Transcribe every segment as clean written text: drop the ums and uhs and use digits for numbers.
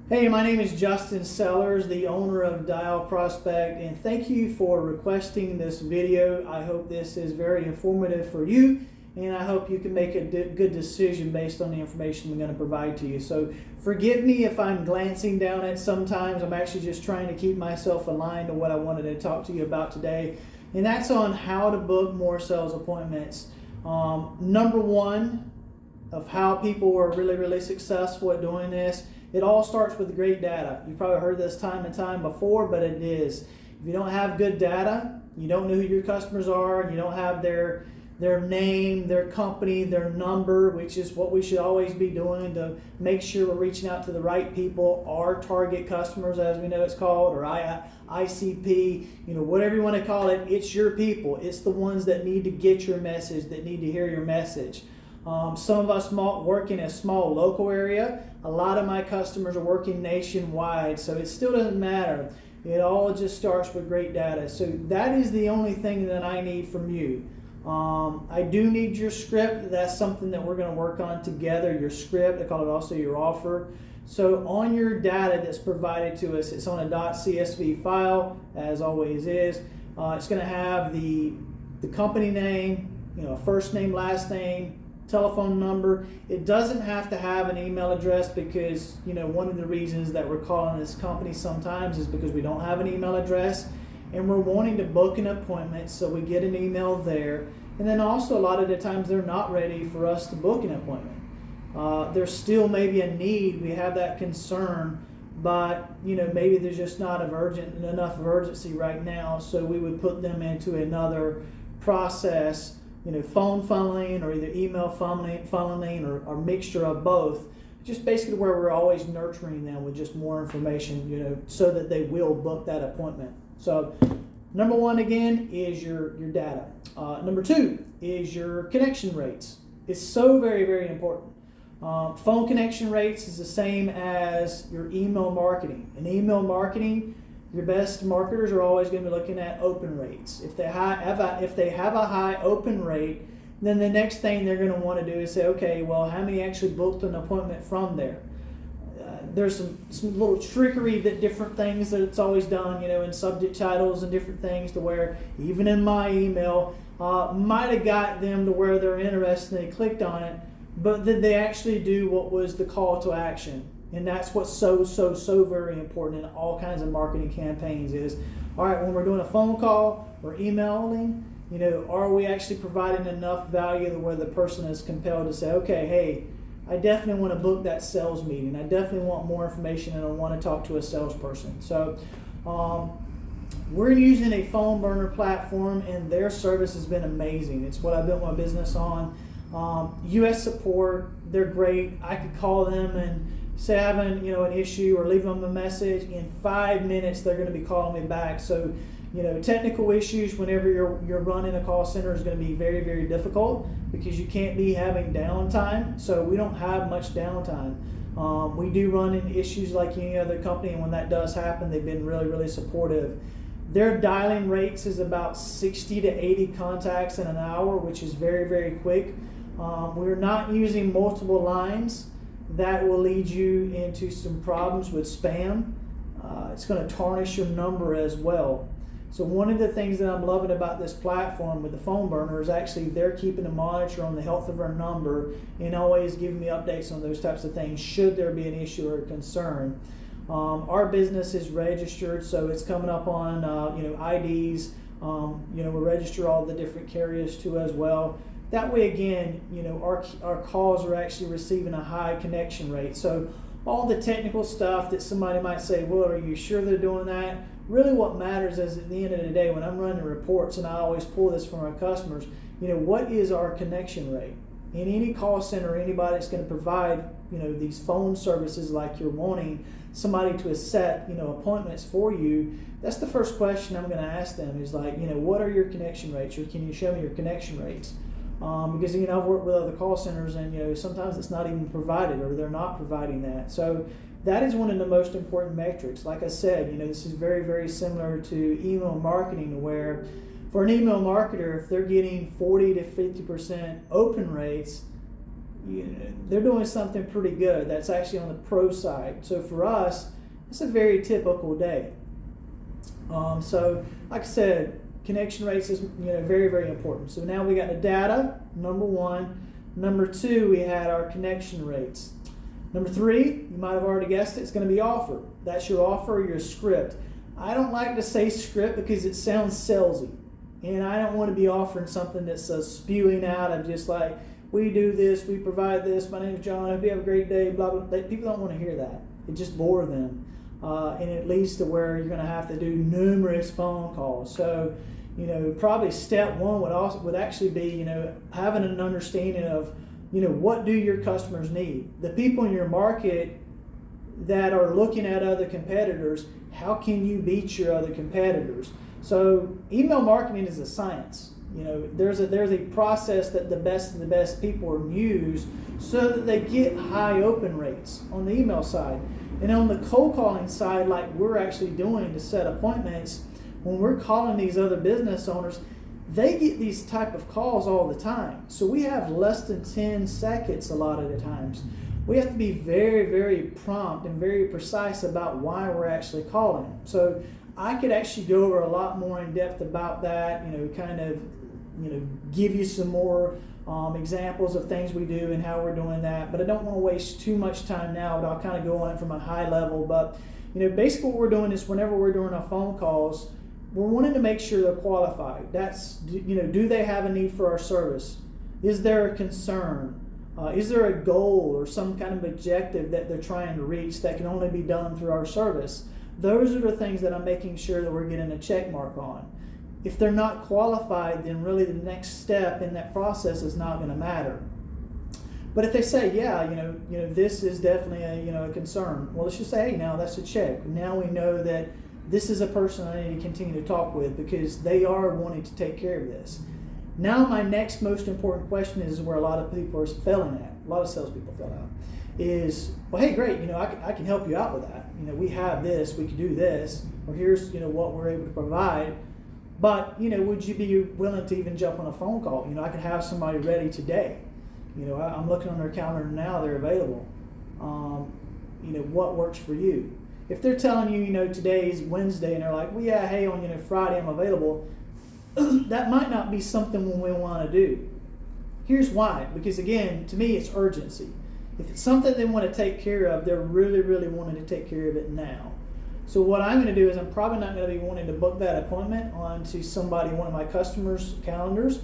Hey, my name is Justin Sellers, the owner of Dial Prospect, and thank you for requesting this video. I hope this is very informative for you, and I hope you can make a good decision based on the information I'm going to provide to you. So forgive me if I'm glancing down at sometimes. I'm actually just trying to keep myself aligned to what I wanted to talk to you about today, and that's on how to book more sales appointments. Number one of how people are really successful at doing this, it all starts with great data. You've probably heard this time and time before, but it is. If you don't have good data, you don't know who your customers are, and you don't have their name, their company, their number, which is what we should always be doing to make sure we're reaching out to the right people, our target customers, as we know it's called, or ICP, whatever you want to call it, it's your people. It's the ones that need to get your message, that need to hear your message. Some of us work in a small local area. A lot of my customers are working nationwide, so it still doesn't matter. It all just starts with great data. So that is the only thing that I need from you. I do need your script. That's something that we're going to work on together. Your script, I call it also your offer. So on your data that's provided to us, it's on a .csv file, as always is. It's going to have the company name, first name, last name, telephone number. It doesn't have to have an email address because one of the reasons that we're calling this company sometimes is because we don't have an email address and we're wanting to book an appointment, so we get an email there. And then also a lot of the times they're not ready for us to book an appointment. There's still maybe a need, we have that concern, but maybe there's just not enough of urgency right now, so we would put them into another process, phone funneling or either email funneling or mixture of both, just basically where we're always nurturing them with just more information, so that they will book that appointment. So number one, again, is your data. Number two is your connection rates. It's so very important. Phone connection rates is the same as your email marketing. In email marketing, your best marketers are always going to be looking at open rates. If they have a high open rate, then the next thing they're going to want to do is say, okay, well, how many actually booked an appointment from there? There's some little trickery, that different things that it's always done, in subject titles and different things, to where even in my email might have got them to where they're interested and they clicked on it, but did they actually do what was the call to action? And that's what's so very important in all kinds of marketing campaigns is, all right, when we're doing a phone call or emailing, are we actually providing enough value to where the person is compelled to say, okay, hey, I definitely want to book that sales meeting. I definitely want more information and I want to talk to a salesperson. So we're using a phone burner platform and their service has been amazing. It's what I built my business on. US support, they're great. I could call them and say having an issue or leave them a message. In 5 minutes they're going to be calling me back. So technical issues whenever you're running a call center is going to be very difficult because you can't be having downtime. So we don't have much downtime. We do run into issues like any other company, and when that does happen, they've been really supportive. Their dialing rates is about 60 to 80 contacts in an hour, which is very quick. We're not using multiple lines. That will lead you into some problems with spam. It's going to tarnish your number as well. So one of the things that I'm loving about this platform with the phone burner is actually they're keeping a monitor on the health of our number and always giving me updates on those types of things should there be an issue or a concern. Our business is registered, so it's coming up on IDs. We register all the different carriers too as well. That way, again, our calls are actually receiving a high connection rate. So all the technical stuff that somebody might say, well, are you sure they're doing that? Really what matters is at the end of the day, when I'm running reports, and I always pull this from our customers, what is our connection rate? In any call center, anybody that's going to provide, these phone services like you're wanting somebody to set, appointments for you, that's the first question I'm going to ask them is like, what are your connection rates, or can you show me your connection rates? Because I've worked with other call centers and sometimes it's not even provided or they're not providing that. So that is one of the most important metrics. Like I said, this is very similar to email marketing, where for an email marketer, if they're getting 40 to 50% open rates, they're doing something pretty good. That's actually on the pro side. So for us, it's a very typical day. So like I said, connection rates is very, very important. So now we got the data, number one. Number two, we had our connection rates. Number three, you might have already guessed it, it's going to be offer. That's your offer, your script. I don't like to say script because it sounds salesy. And I don't want to be offering something that's spewing out of just like, we do this, we provide this, my name is John, I hope you have a great day, blah, blah, blah. People don't want to hear that. It just bores them. And it leads to where you're going to have to do numerous phone calls. So, probably step one would actually be, having an understanding of, what do your customers need? The people in your market that are looking at other competitors, how can you beat your other competitors? So email marketing is a science. There's a process that the best of the best people use so that they get high open rates on the email side. And on the cold calling side, like we're actually doing to set appointments, when we're calling these other business owners, they get these type of calls all the time. So we have less than 10 seconds a lot of the times. We have to be very, very prompt and very precise about why we're actually calling. So I could actually go over a lot more in depth about that, give you some more examples of things we do and how we're doing that. But I don't want to waste too much time now, but I'll kind of go on it from a high level. But, basically what we're doing is whenever we're doing our phone calls, we're wanting to make sure they're qualified. That's, do they have a need for our service? Is there a concern? Is there a goal or some kind of objective that they're trying to reach that can only be done through our service? Those are the things that I'm making sure that we're getting a check mark on. If they're not qualified, then really the next step in that process is not going to matter. But if they say, yeah, this is definitely a concern, well, let's just say, hey, now that's a check. Now we know that this is a person I need to continue to talk with because they are wanting to take care of this. Now my next most important question is where a lot of people are failing at, a lot of salespeople fail out, is, well, hey, great, I can help you out with that. We have this, we can do this, or here's, what we're able to provide. But, would you be willing to even jump on a phone call? I could have somebody ready today. I'm looking on their calendar now, they're available. What works for you? If they're telling you, today's Wednesday and they're like, well, yeah, hey, on Friday I'm available, that might not be something we want to do. Here's why. Because again, to me, it's urgency. If it's something they want to take care of, they're really, really wanting to take care of it now. So what I'm going to do is I'm probably not going to be wanting to book that appointment onto one of my customers' calendars,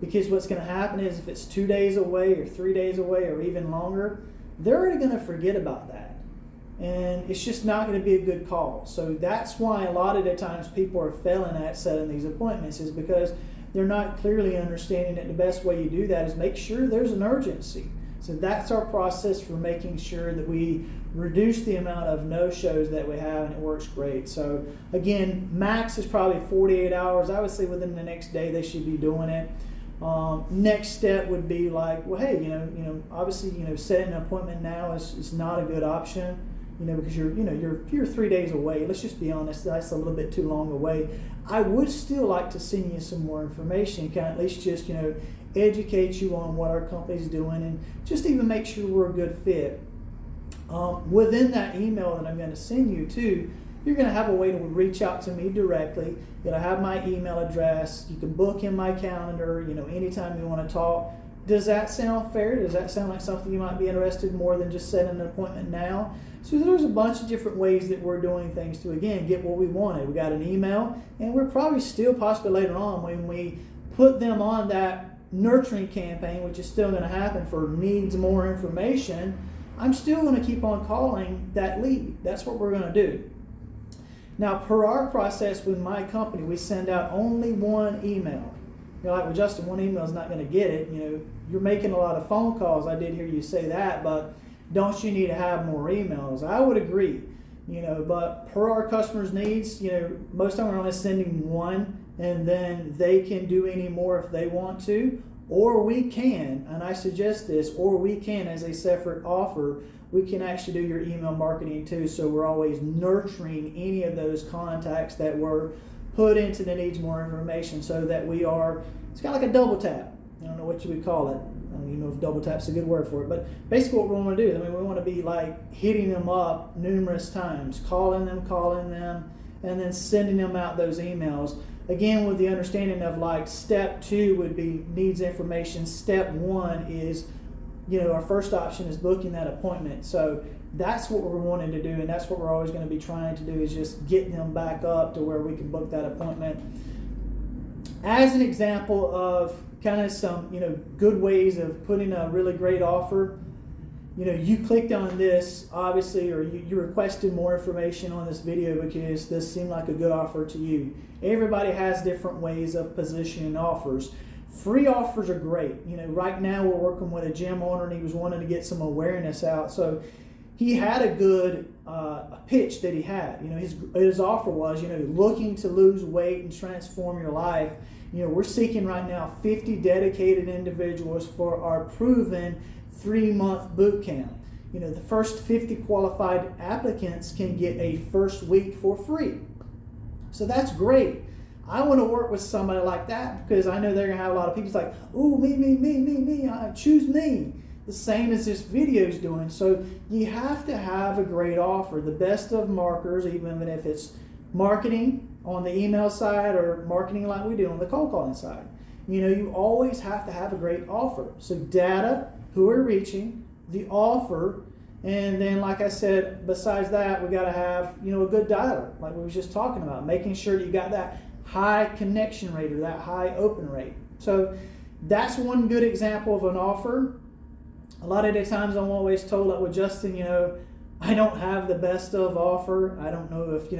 because what's going to happen is if it's 2 days away or 3 days away or even longer, they're already going to forget about that. And it's just not going to be a good call. So that's why a lot of the times people are failing at setting these appointments, is because they're not clearly understanding that the best way you do that is make sure there's an urgency. So that's our process for making sure that we reduce the amount of no-shows that we have, and it works great. So again, max is probably 48 hours. I would say within the next day they should be doing it. Next step would be like, well, hey, obviously, setting an appointment now is not a good option. Because you're 3 days away. Let's just be honest, that's a little bit too long away. I would still like to send you some more information, kind of at least just, educate you on what our company's doing and just even make sure we're a good fit. Within that email that I'm going to send you to, you're going to have a way to reach out to me directly. You'll have my email address. You can book in my calendar, anytime you want to talk. Does that sound fair? Does that sound like something you might be interested in more than just setting an appointment now? So there's a bunch of different ways that we're doing things to, again, get what we wanted. We got an email, and we're probably still possibly later on when we put them on that nurturing campaign, which is still going to happen for needs more information, I'm still going to keep on calling that lead. That's what we're going to do. Now, per our process with my company, we send out only one email. You're like, well, Justin, one email is not going to get it. You're making a lot of phone calls. I did hear you say that, but don't you need to have more emails? I would agree, but per our customers' needs, most of them are only sending one, and then they can do any more if they want to, or we can, and I suggest this, or we can, as a separate offer, we can actually do your email marketing too, so we're always nurturing any of those contacts that were put into the needs more information, so that we are, it's kind of like a double tap. I don't know what you would call it. I don't even know if double tap's a good word for it, but basically what we want to do, I mean, we want to be like hitting them up numerous times, calling them, and then sending them out those emails. Again, with the understanding of like step 2 would be needs information. Step 1 is, our first option is booking that appointment. So that's what we're wanting to do, and that's what we're always going to be trying to do, is just get them back up to where we can book that appointment. As an example of kind of some, good ways of putting a really great offer, you clicked on this, obviously, or you requested more information on this video because this seemed like a good offer to you. Everybody has different ways of positioning offers. Free offers are great. Right now we're working with a gym owner, and he was wanting to get some awareness out. So he had a good pitch that he had. His offer was, looking to lose weight and transform your life. We're seeking right now 50 dedicated individuals for our proven 3-month boot camp. The first 50 qualified applicants can get a first week for free. So that's great. I want to work with somebody like that because I know they're going to have a lot of people like, oh, me, choose me. The same as this video is doing. So you have to have a great offer. The best of marketers, even if it's marketing on the email side or marketing like we do on the cold calling side. You always have to have a great offer. So data, who we're reaching, the offer, and then like I said, besides that, we got to have, a good dialer, like we was just talking about, making sure that you got that high connection rate or that high open rate. So that's one good example of an offer. A lot of the times I'm always told, like with Justin, I don't have the best of offer. I don't know if,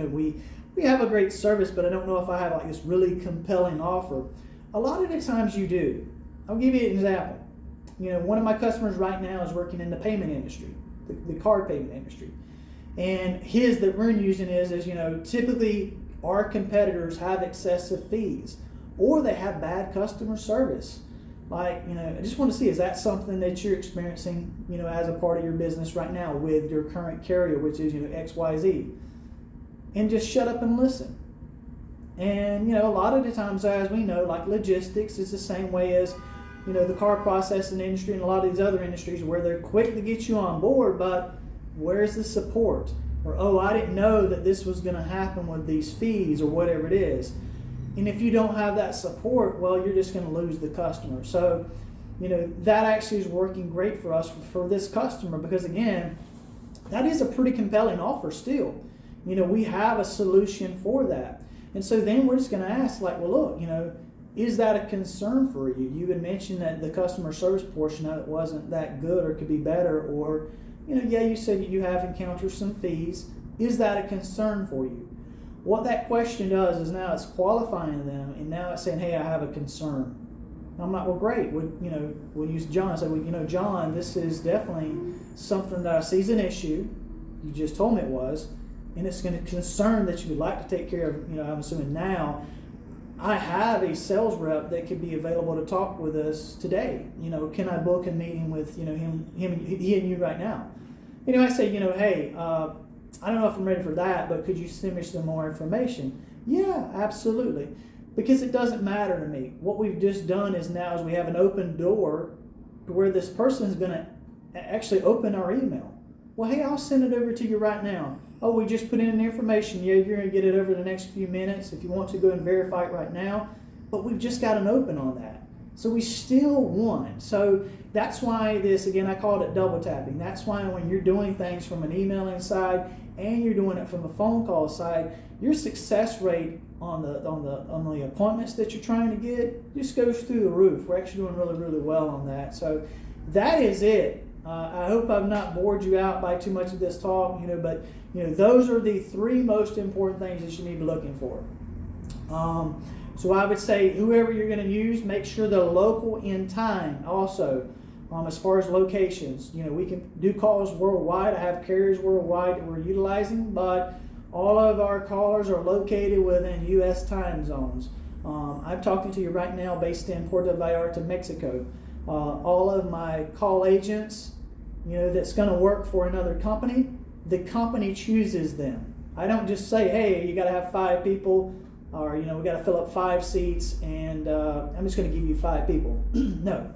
we have a great service, but I don't know if I have like this really compelling offer. A lot of the times you do. I'll give you an example. One of my customers right now is working in the payment industry, the card payment industry. And his that we're using is typically our competitors have excessive fees or they have bad customer service. Like, I just want to see, is that something that you're experiencing, as a part of your business right now with your current carrier, which is, XYZ? And just shut up and listen. And, a lot of the times, as we know, like logistics is the same way as, the car processing industry and a lot of these other industries where they're quick to get you on board, but where's the support? Or, oh, I didn't know that this was going to happen with these fees or whatever it is. And if you don't have that support, well, you're just going to lose the customer. So, that actually is working great for us for this customer because, again, that is a pretty compelling offer still. We have a solution for that. And so then we're just going to ask, like, well, look, is that a concern for you? You had mentioned that the customer service portion of it wasn't that good or could be better, or, you said you have encountered some fees. Is that a concern for you? What that question does is now it's qualifying them, and now it's saying, hey, I have a concern. And I'm like, well, great. We'll use John. I said, well, John, this is definitely something that I see as an issue. You just told me it was. And it's going to concern that you would like to take care of, I'm assuming now. I have a sales rep that could be available to talk with us today. Can I book a meeting with, he and you right now? I say, hey, I don't know if I'm ready for that, but could you send me some more information? Yeah, absolutely. Because it doesn't matter to me. What we've just done is we have an open door to where this person is going to actually open our email. Well, hey, I'll send it over to you right now. Oh, we just put in the information. Yeah, you're going to get it over the next few minutes. If you want to, go and verify it right now. But we've just got an open on that. So we still won. So that's why this, again, I called it double tapping. That's why when you're doing things from an emailing side and you're doing it from a phone call side, your success rate on the appointments that you're trying to get just goes through the roof. We're actually doing really, really well on that. So that is it. I hope I've not bored you out by too much of this talk, but those are the 3 most important things that you need to be looking for. So I would say whoever you're going to use, make sure they're local in time also. As far as locations, we can do calls worldwide. I have carriers worldwide that we're utilizing, but all of our callers are located within U.S. time zones. I'm talking to you right now based in Puerto Vallarta, Mexico. All of my call agents, that's going to work for another company, the company chooses them. I don't just say, hey, you got to have 5 people, or, we got to fill up 5 seats, and I'm just going to give you 5 people. No.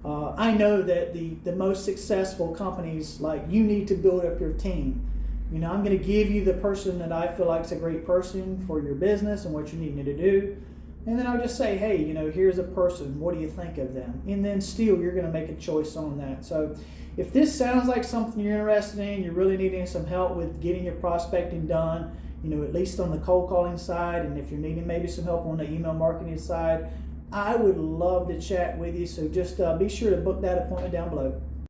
I know that the most successful companies, like, you need to build up your team. You know, I'm going to give you the person that I feel like is a great person for your business and what you need me to do. And then I'll just say, hey, you know, here's a person. What do you think of them? And then still, you're going to make a choice on that. So if this sounds like something you're interested in, you're really needing some help with getting your prospecting done, you know, at least on the cold calling side, and if you're needing maybe some help on the email marketing side, I would love to chat with you. So just be sure to book that appointment down below.